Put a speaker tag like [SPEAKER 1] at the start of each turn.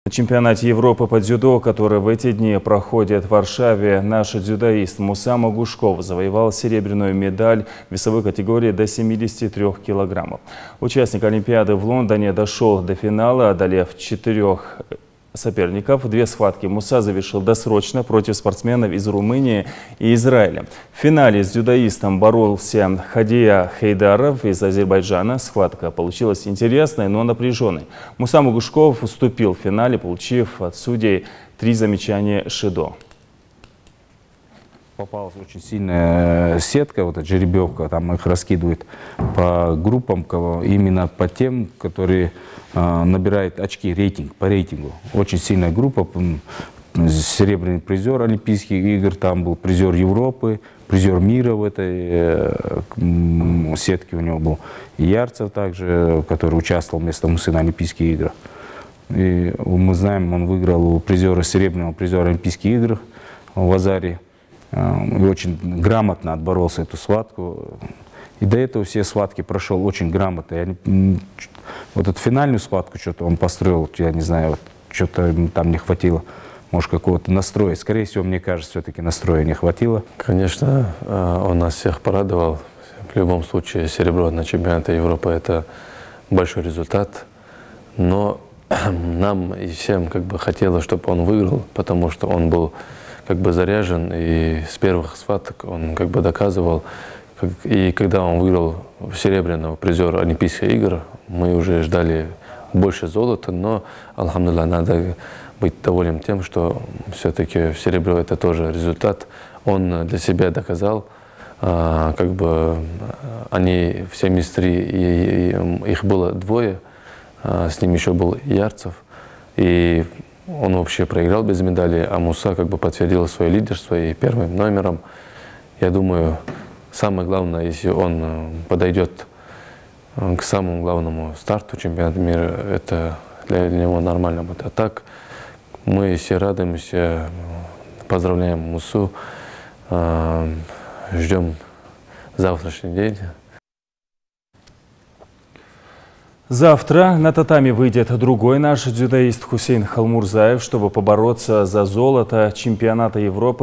[SPEAKER 1] На чемпионате Европы по дзюдо, который в эти дни проходит в Варшаве, наш дзюдоист Муса Магушков завоевал серебряную медаль в весовой категории до 73 килограммов. Участник Олимпиады в Лондоне дошел до финала, одолев 4 соперников. 2 схватки Муса завершил досрочно против спортсменов из Румынии и Израиля. В финале с дзюдоистом боролся Хадия Хейдаров из Азербайджана. Схватка получилась интересной, но напряженной. Муса Магушков уступил в финале, получив от судей 3 замечания шидо.
[SPEAKER 2] Попалась очень сильная сетка, вот эта жеребьевка, там их раскидывают по группам, именно по тем, которые набирают очки, рейтинг, по рейтингу. Очень сильная группа, серебряный призер Олимпийских игр, там был призер Европы, призер мира в этой сетке у него был. И Ярцев также, который участвовал вместо Мусы на Олимпийских играх. И мы знаем, он выиграл у серебряного призера Олимпийских игр в Азаре. И очень грамотно отборолся эту схватку. И до этого все схватки прошел очень грамотно. Вот эту финальную схватку что-то он построил, я не знаю, вот, что-то там не хватило, может, какого-то настроя. Скорее всего, мне кажется, все-таки настроя не хватило.
[SPEAKER 3] Конечно, он нас всех порадовал. В любом случае, серебро на чемпионате Европы – это большой результат. Но нам и всем хотелось, чтобы он выиграл, потому что он был заряжен, и с первых схваток он доказывал. И когда он выиграл серебряного призера Олимпийских игр, мы уже ждали больше золота, но, алхамдулилlah, надо быть довольным тем, что все-таки серебро – это тоже результат. Он для себя доказал, они все мистеры, и их было 2, с ним еще был Ярцев, и он вообще проиграл без медали, а Муса подтвердил свое лидерство и первым номером. Я думаю, самое главное, если он подойдет к самому главному старту чемпионата мира, это для него нормально будет. А так мы все радуемся, поздравляем Мусу, ждем завтрашний день.
[SPEAKER 1] Завтра на татами выйдет другой наш дзюдоист Хусейн Халмурзаев, чтобы побороться за золото чемпионата Европы.